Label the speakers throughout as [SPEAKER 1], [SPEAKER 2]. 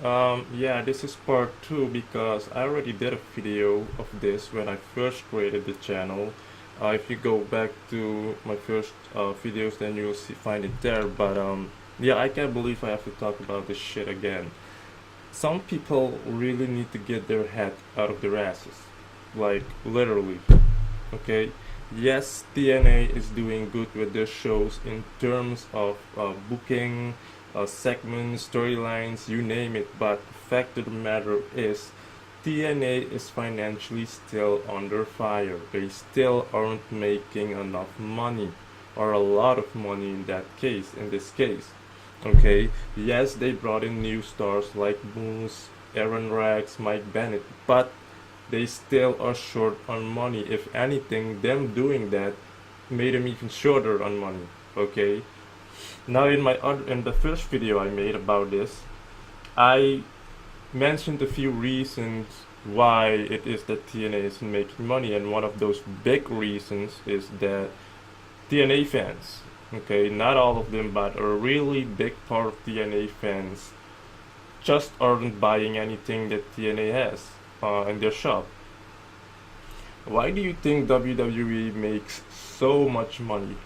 [SPEAKER 1] Yeah, this is part two because I already did a video of this when I first created the channel. If you go back to my first videos, then you'll find it there. But yeah, I can't believe I have to talk about this shit again. Some people really need to get their head out of their asses, like literally. Okay, yes, TNA is doing good with their shows in terms of booking, segments, storylines, you name it. But the fact of the matter is, TNA is financially still under fire. They still aren't making enough money, or a lot of money in that case. In this case, okay, yes, they brought in new stars like Moose, Aaron Rex, Mike Bennett, but they still are short on money. If anything, them doing that made them even shorter on money. Okay. Now in the first video I made about this, I mentioned a few reasons why it is that TNA isn't making money, and one of those big reasons is that TNA fans, okay, not all of them, but a really big part of TNA fans just aren't buying anything that TNA has in their shop. Why do you think WWE makes so much money?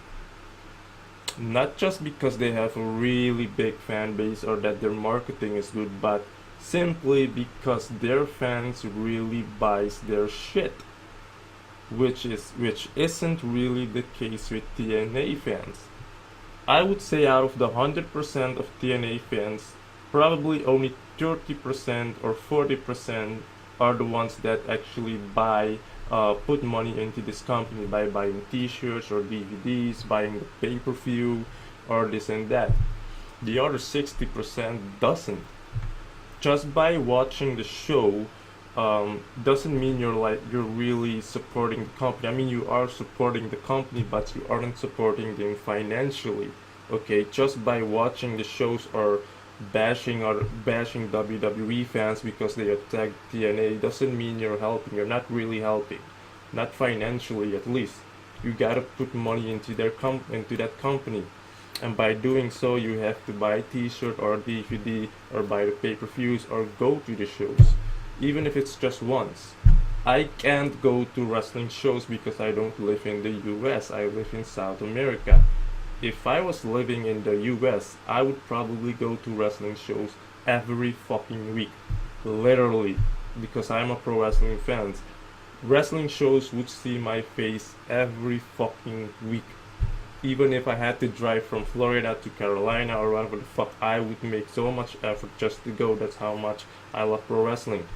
[SPEAKER 1] Not just because they have a really big fan base or that their marketing is good, but simply because their fans really buys their shit, which isn't really the case with TNA fans. I would say out of the 100% of TNA fans, probably only 30% or 40% are the ones that actually put money into this company by buying t-shirts or DVDs, buying the pay-per-view, or this and that. The other 60% doesn't. Just by watching the show doesn't mean you're really supporting the company. I mean, you are supporting the company, but you aren't supporting them financially. Okay, just by watching the shows or bashing WWE fans because they attack TNA doesn't mean you're helping. You're not really helping, not financially at least. You gotta put money into into that company, and by doing so, you have to buy a T-shirt or a DVD or buy the pay-per-views or go to the shows, even if it's just once. I can't go to wrestling shows because I don't live in the US. I live in South America. If I was living in the US, I would probably go to wrestling shows every fucking week. Literally. Because I'm a pro wrestling fan. Wrestling shows would see my face every fucking week. Even if I had to drive from Florida to Carolina or whatever the fuck, I would make so much effort just to go. That's how much I love pro wrestling.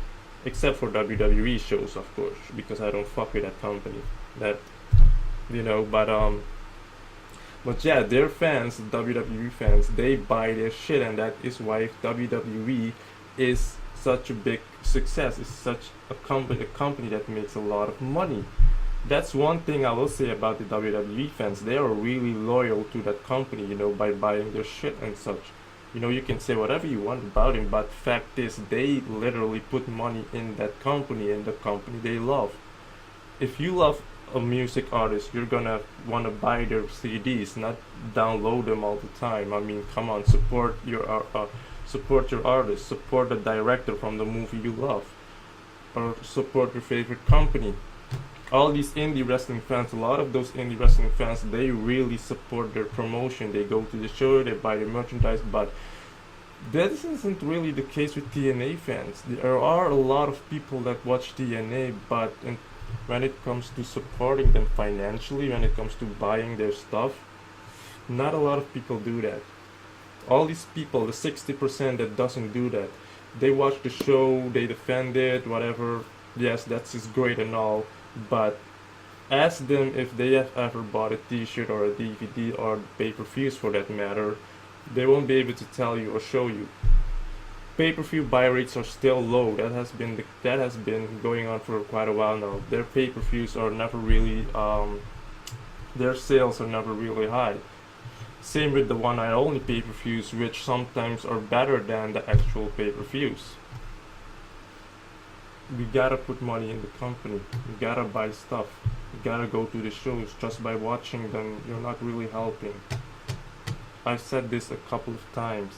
[SPEAKER 1] Except for WWE shows, of course, because I don't fuck with that company. That, you know, but yeah, their fans, WWE fans, they buy their shit, and that is why WWE is such a big success. It's such a company that makes a lot of money. That's one thing I will say about the WWE fans. They are really loyal to that company, you know, by buying their shit and such. You know, you can say whatever you want about him, but fact is, they literally put money in that company, in the company they love. If you love a music artist, you're gonna wanna buy their CDs, not download them all the time. I mean, come on, support your artist, support the director from the movie you love, or support your favorite company. All these indie wrestling fans, a lot of those indie wrestling fans, they really support their promotion. They go to the show, they buy the merchandise, but that isn't really the case with TNA fans. There are a lot of people that watch TNA, but when it comes to supporting them financially, when it comes to buying their stuff, not a lot of people do that. All these people, the 60% that doesn't do that, they watch the show, they defend it, whatever. Yes, that's just great and all, but ask them if they have ever bought a t-shirt or a DVD or pay-per-views for that matter. They won't be able to tell you or show you. Pay-per-view buy rates are still low. That has been going on for quite a while now. Their pay-per-views are never really their sales are never really high. Same with the one-night only pay-per-views, which sometimes are better than the actual pay-per-views. We gotta put money in the company. You gotta buy stuff. You gotta go to the shows. Just by watching them, you're not really helping. I've said this a couple of times.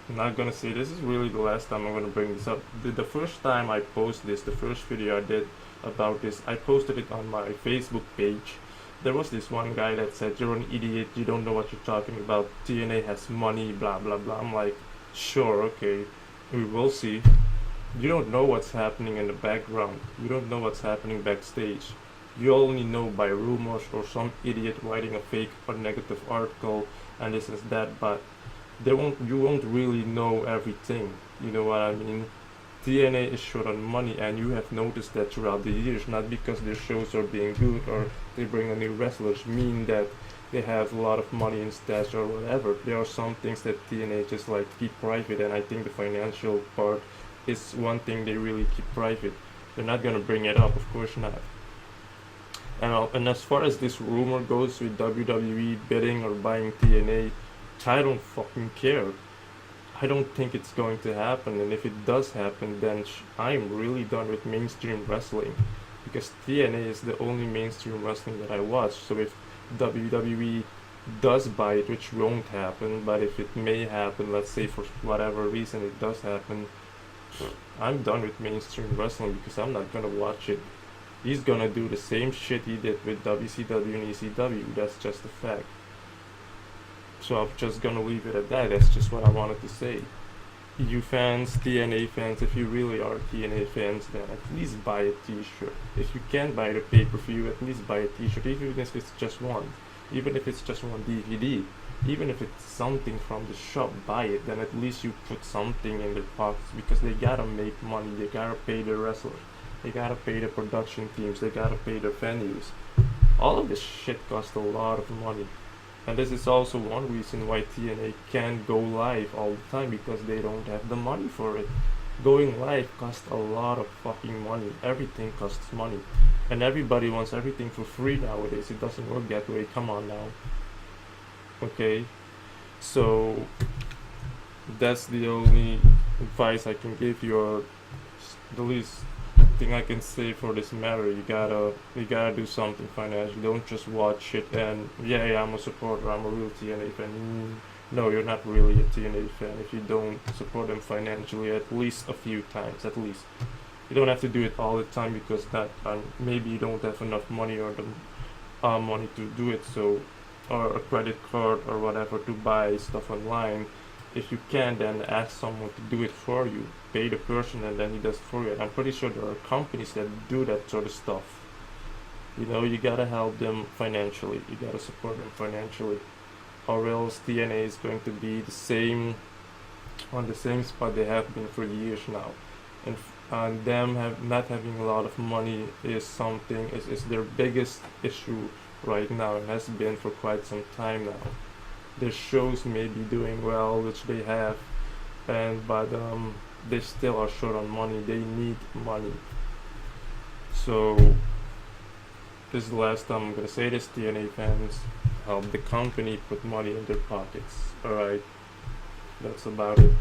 [SPEAKER 1] I'm not gonna say this is really the last time I'm gonna bring this up. The first time I post this, the first video I did about this, I posted it on my Facebook page. There was this one guy that said, "You're an idiot, you don't know what you're talking about, TNA has money, blah blah blah." I'm like, sure, okay, we will see. You don't know what's happening in the background. You don't know what's happening backstage. You only know by rumors or some idiot writing a fake or negative article and this is that, but you won't really know everything. You know what I mean? TNA is short on money, and you have noticed that throughout the years. Not because their shows are being good or they bring in new wrestlers mean that they have a lot of money in stash or whatever. There are some things that TNA just like keep private, and I think the financial part is one thing they really keep private. They're not gonna bring it up, of course not. And as far as this rumor goes with WWE bidding or buying TNA, I don't fucking care. I don't think it's going to happen, and if it does happen, then I'm really done with mainstream wrestling, because TNA is the only mainstream wrestling that I watch. So if WWE does buy it, which won't happen, but if it may happen, let's say for whatever reason it does happen, I'm done with mainstream wrestling because I'm not gonna watch it. He's gonna do the same shit he did with WCW and ECW, that's just a fact. So I'm just gonna leave it at that. That's just what I wanted to say. You fans, TNA fans, if you really are TNA fans, then at least buy a t-shirt. If you can't buy the pay-per-view, at least buy a t-shirt, even if it's just one. Even if it's just one DVD. Even if it's something from the shop, buy it. Then at least you put something in their pockets, because they gotta make money. They gotta pay the wrestlers. They gotta pay the production teams. They gotta pay the venues. All of this shit costs a lot of money. And this is also one reason why TNA can't go live all the time, because they don't have the money for it. Going live costs a lot of fucking money. Everything costs money. And everybody wants everything for free nowadays. It doesn't work that way. Come on now. Okay? So, that's the only advice I can give you, or the least thing I can say for this matter. You gotta do something financially. Don't just watch it and yeah, I'm a supporter, I'm a real TNA fan. No, you're not really a TNA fan if you don't support them financially at least a few times, at least. You don't have to do it all the time, because that maybe you don't have enough money or the money to do it, so, or a credit card or whatever to buy stuff online. If you can, then ask someone to do it for you. Pay the person and then he does it for you. And I'm pretty sure there are companies that do that sort of stuff. You know, you gotta help them financially. You gotta support them financially. Or else TNA is going to be on the same spot they have been for years now. And them not having a lot of money is their biggest issue right now, and has been for quite some time now. Their shows may be doing well, which they have, but they still are short on money. They need money. So this is the last time I'm gonna say this, TNA fans. Help the company put money in their pockets. Alright, that's about it.